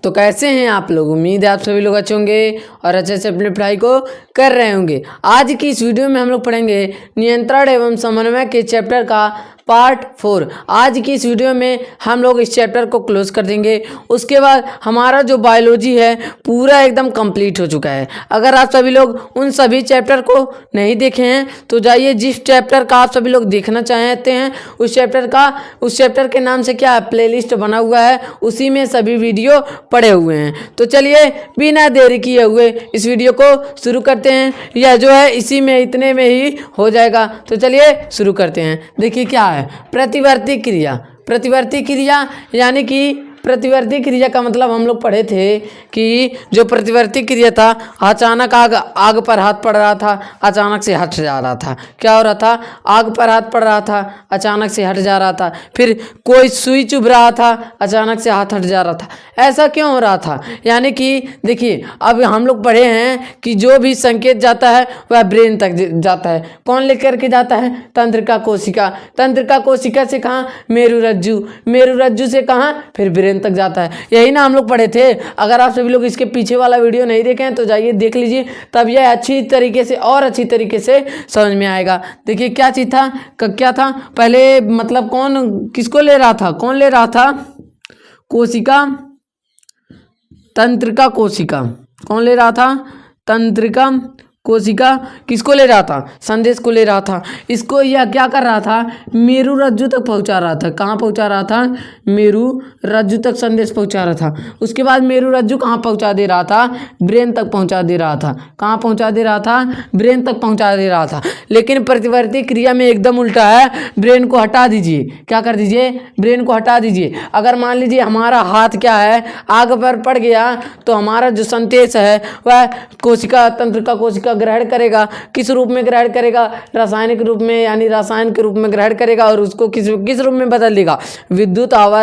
तो कैसे हैं आप लोग। उम्मीद है आप सभी लोग अच्छे होंगे और अच्छे से अपनी पढ़ाई को कर रहे होंगे। आज की इस वीडियो में हम लोग पढ़ेंगे नियंत्रण एवं समन्वय के चैप्टर का पार्ट 4। आज की इस वीडियो में हम लोग इस चैप्टर को क्लोज कर देंगे। उसके बाद हमारा जो बायोलॉजी है पूरा एकदम कंप्लीट हो चुका है। अगर आप सभी लोग उन सभी चैप्टर को नहीं देखे हैं तो जाइए, जिस चैप्टर का आप सभी लोग देखना चाहते हैं उस चैप्टर के नाम से क्या है, प्लेलिस्ट बना हुआ है, उसी में सभी वीडियो पड़े हुए हैं। तो चलिए बिना देरी किए हुए इस वीडियो को शुरू करते हैं। यह जो है इसी में इतने में ही हो जाएगा। तो चलिए शुरू करते हैं। देखिए क्या है प्रतिवर्ती क्रिया यानी कि प्रतिवर्ती क्रिया का मतलब हम लोग पढ़े थे कि जो प्रतिवर्ती क्रिया था, अचानक आग पर हाथ पड़ रहा था, अचानक से हट जा रहा था। क्या हो रहा था, आग पर हाथ पड़ रहा था, अचानक से हट जा रहा था। फिर कोई सुई चुभ रहा था, अचानक से हाथ हट जा रहा था। ऐसा क्यों हो रहा था, यानी कि देखिए अब हम लोग पढ़े हैं कि जो भी संकेत जाता है वह ब्रेन तक जाता है। कौन लेकर के जाता है, तंत्रिका कोशिका से कहाँ, मेरुरज्जु से कहाँ, फिर ब्रेन तक जाता है। यही ना हम लोग पढ़े थे। अगर आप सभी लोग इसके पीछे वाला वीडियो नहीं देखे हैं तो जाइए देख लीजिए, तब यह अच्छी तरीके से समझ में आएगा। देखिए क्या चीज था, क्या था पहले, मतलब कौन किसको ले रहा था, कोशिका, तंत्रिका कोशिका। कौन ले रहा था, तंत्रिका कोशिका किसको ले रहा था, संदेश को ले रहा था। इसको यह क्या कर रहा था, मेरुरज्जु तक पहुंचा रहा था। कहाँ पहुंचा रहा था, मेरुरज्जु तक संदेश पहुंचा रहा था। उसके बाद मेरुरज्जु कहाँ पहुंचा दे रहा था, ब्रेन तक पहुंचा दे रहा था। कहाँ पहुंचा दे रहा था, ब्रेन तक पहुंचा दे रहा था। लेकिन प्रतिवर्ती क्रिया में एकदम उल्टा है, ब्रेन को हटा दीजिए। क्या कर दीजिए, ब्रेन को हटा दीजिए। अगर मान लीजिए हमारा हाथ क्या है, आग पर पड़ गया तो हमारा जो संदेश है वह कोशिका, तंत्रिका कोशिका ग्रहण करेगा। किस रूप में ग्रहण करेगा, रासायनिक रूप में, यानी रसायन के रूप में ग्रहण करेगा और उसको किस रूप में बदल देगा, विद्युत आवेग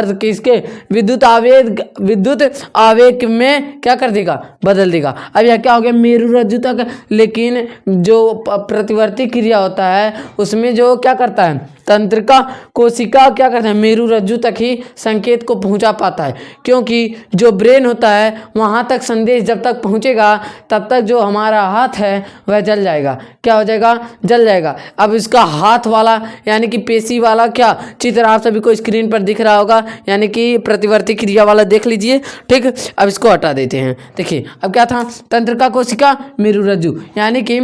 आवेग में क्या कर देगा, बदल देगा। अब यह क्या हो गया, मेरुरज्जु तक। लेकिन जो प्रतिवर्ती क्रिया होता है उसमें जो क्या करता है, तंत्रिका कोशिका क्या करता है, मेरुरज्जु तक ही संकेत को पहुंचा पाता है। क्योंकि जो ब्रेन होता है वहां तक संदेश जब तक पहुंचेगा तब तक जो हमारा हाथ है वह जल जाएगा। क्या हो जाएगा, जल जाएगा। अब इसका हाथ वाला यानी कि पेशी वाला क्या चित्र आप सभी को स्क्रीन पर दिख रहा होगा, यानी कि प्रतिवर्ती क्रिया वाला देख लीजिए। ठीक, अब इसको हटा देते हैं। देखिए अब क्या था, तंत्रिका कोशिका, मेरुरज्जु। यानी कि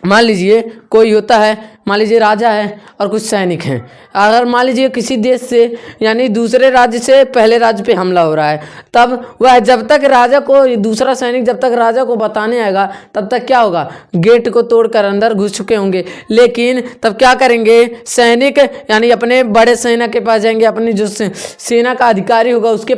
मान लीजिए कोई होता है, मान लीजिए राजा है और कुछ सैनिक हैं। अगर मान लीजिए किसी देश से यानी दूसरे राज्य से पहले राज्य पे हमला हो रहा है, तब वह जब तक राजा को, दूसरा सैनिक जब तक राजा को बताने आएगा तब तक क्या होगा, गेट को तोड़कर अंदर घुस चुके होंगे। लेकिन तब क्या करेंगे, सैनिक यानी अपने बड़े सेना के पास जाएंगे, अपनी जो सेना का अधिकारी होगा उसके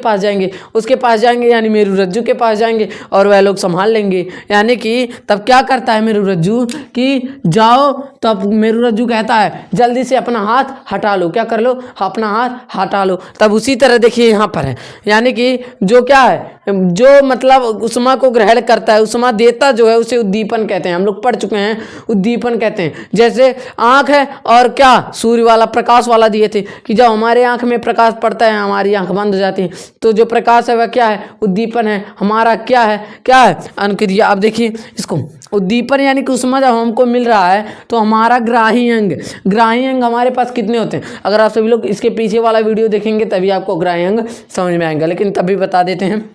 पास जाएंगे यानी मेरुरज्जु के पास जाएंगे और वह लोग संभाल लेंगे। यानी कि तब क्या करता है मेरुरज्जु कि जाओ, तब मेरुरज्जु कहता है जल्दी से अपना हाथ हटा लो। क्या कर लो, अपना हाथ हटा लो। तब उसी तरह देखिए यहाँ पर है, यानी कि जो क्या है, जो मतलब उष्मा को ग्रहण करता है, उष्मा देता जो है उसे उद्दीपन कहते हैं। हम लोग पढ़ चुके हैं, उद्दीपन कहते हैं। जैसे आँख है और क्या, सूर्य वाला प्रकाश वाला दिए थे कि जब हमारे आँख में प्रकाश पड़ता है हमारी आँख बंद हो जाती है, तो जो प्रकाश है वह क्या है, उद्दीपन है। हमारा क्या है अनुक्रिया। अब देखिए इसको, उद्दीपन यानी कि उष्मा जब हमको मिल रहा है तो हमारा ग्राही अंग हमारे पास कितने होते हैं। अगर आप सभी लोग इसके पीछे वाला वीडियो देखेंगे तभी आपको ग्राही अंग समझ में आएगा, लेकिन तभी बता देते हैं।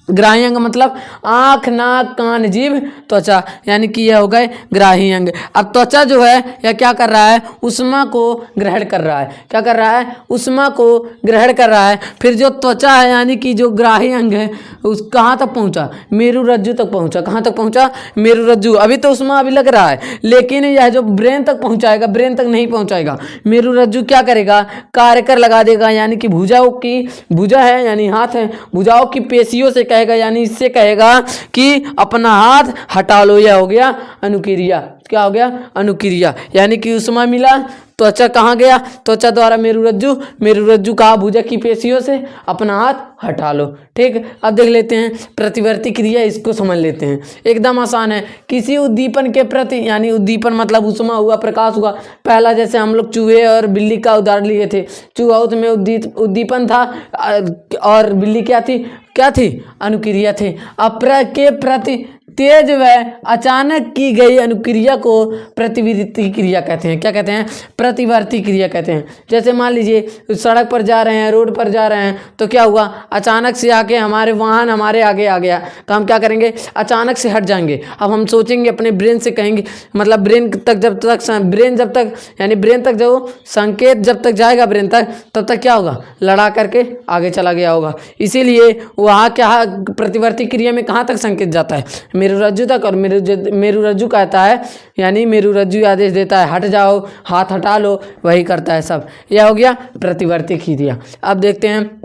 ग्राही अंग मतलब आँख, नाक, कान, जीभ, त्वचा, यानी कि यह हो गए ग्राही अंग। अब त्वचा जो है यह क्या कर रहा है, उष्मा को ग्रहण कर रहा है। क्या कर रहा है, उष्मा को ग्रहण कर रहा है। फिर जो त्वचा है यानी कि जो ग्राही अंग है उस कहाँ तक पहुँचा, मेरुरज्जु तक पहुँचा। कहाँ तक पहुँचा, मेरुरज्जु। अभी तो उष्मा अभी लग रहा है, लेकिन यह जो ब्रेन तक पहुँचाएगा, ब्रेन तक नहीं पहुँचाएगा। मेरुरज्जु क्या करेगा, कार्य कर लगा देगा, यानी कि भुजा है यानी हाथ है, भुजाओं की पेशियों से कहेगा, यानी इससे कहेगा कि अपना हाथ हटा लो। यह हो गया अनुक्रिया। क्या हो गया, अनुक्रिया। यानी कि उष्मा मिला, त्वचा कहाँ गया, त्वचा द्वारा मेरुरज्जु कहा, भुजा की पेशियों से अपना हाथ हटा लो। ठीक, अब देख लेते हैं प्रतिवर्ती क्रिया, इसको समझ लेते हैं। एकदम आसान है। किसी उद्दीपन के प्रति, यानी उद्दीपन मतलब उष्मा हुआ, प्रकाश हुआ। पहला जैसे हम लोग चूहे और बिल्ली का उदाहरण लिए थे। चूहा उसमें उद्दीपन था और बिल्ली क्या थी, क्या थी, अनुक्रिया थी। के प्रति तेज व अचानक की गई अनुक्रिया को प्रतिवर्ती क्रिया कहते हैं। क्या कहते हैं, प्रतिवर्ती क्रिया कहते हैं। जैसे मान लीजिए सड़क पर जा रहे हैं, रोड पर जा रहे हैं, तो क्या हुआ, अचानक से आके हमारे वाहन हमारे आगे आ गया, तो हम क्या करेंगे, अचानक से हट जाएंगे। अब हम सोचेंगे अपने ब्रेन से, कहेंगे मतलब ब्रेन तक यानी ब्रेन तक जो संकेत जब तक जाएगा ब्रेन तक, तब तक क्या होगा, लड़ा करके आगे चला गया होगा। इसीलिए वहाँ क्या प्रतिवर्ती क्रिया में कहाँ तक संकेत जाता है, मेरुरज्जु तक, और मेरुरज्जु कहता है यानी मेरुरज्जु आदेश देता है हट जाओ, हाथ हटा लो, वही करता है सब। यह हो गया प्रतिवर्ती क्रिया। अब देखते हैं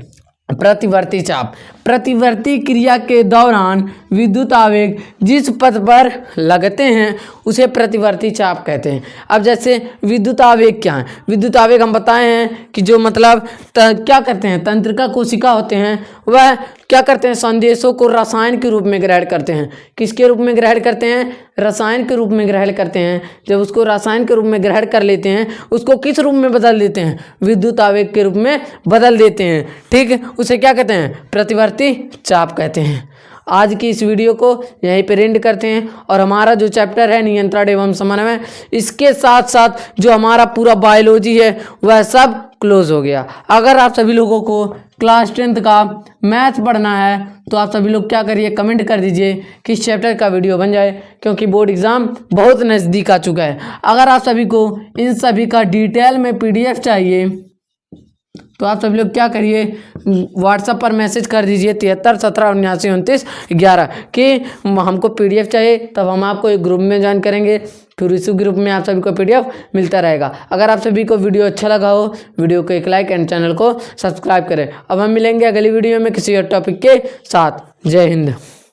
प्रतिवर्ती चाप। प्रतिवर्ती क्रिया के दौरान विद्युत आवेग जिस पथ पर लगते हैं उसे प्रतिवर्ती चाप कहते हैं। अब जैसे विद्युत आवेग क्या है, विद्युत आवेग हम बताए हैं कि जो मतलब क्या करते हैं, तंत्रिका कोशिका होते हैं, वह क्या करते हैं, संदेशों को रसायन के रूप में ग्रहण करते हैं। किसके रूप में ग्रहण करते हैं, रसायन के रूप में ग्रहण करते हैं। जब उसको रसायन के रूप में ग्रहण कर लेते हैं, उसको किस रूप में बदल देते हैं, विद्युत आवेग के रूप में बदल देते हैं। ठीक है, उसे क्या कहते हैं, प्रतिवर्ती चाप कहते हैं। आज की इस वीडियो को यहीं पे एंड करते हैं, और हमारा जो चैप्टर है नियंत्रण एवं समन्वय, इसके साथ साथ जो हमारा पूरा बायोलॉजी है वह सब क्लोज हो गया। अगर आप सभी लोगों को क्लास 10th का मैथ पढ़ना है तो आप सभी लोग क्या करिए, कमेंट कर दीजिए किस चैप्टर का वीडियो बन जाए, क्योंकि बोर्ड एग्ज़ाम बहुत नज़दीक आ चुका है। अगर आप सभी को इन सभी का डिटेल में PDF चाहिए तो आप सभी लोग क्या करिए, व्हाट्सएप पर मैसेज कर दीजिए 73 17 79 29 11 कि हमको PDF चाहिए। तब हम आपको एक ग्रुप में ज्वाइन करेंगे, फिर इसी ग्रुप में आप सभी को PDF मिलता रहेगा। अगर आप सभी को वीडियो अच्छा लगा हो, वीडियो को एक लाइक एंड चैनल को सब्सक्राइब करें। अब हम मिलेंगे अगली वीडियो में किसी और टॉपिक के साथ। जय हिंद।